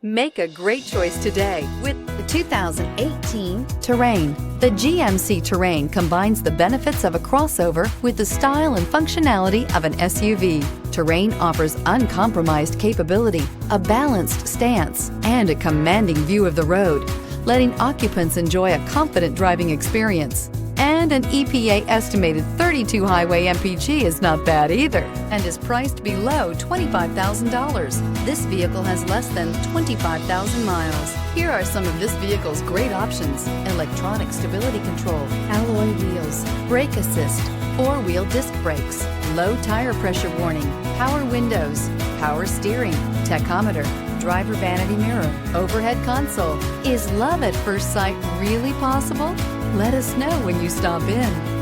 Make a great choice today with The 2018 Terrain. The GMC Terrain combines the benefits of a crossover with the style and functionality of an SUV. Terrain offers uncompromised capability, a balanced stance, and a commanding view of the road, letting occupants enjoy a confident driving experience. And an EPA estimated 32 highway MPG is not bad either, and is priced below $25,000. This vehicle has less than 25,000 miles. Here are some of this vehicle's great options: electronic stability control, alloy wheels, brake assist, four-wheel disc brakes, low tire pressure warning, power windows, power steering, tachometer, driver vanity mirror, overhead console. Is love at first sight really possible? Let us know when you stop in.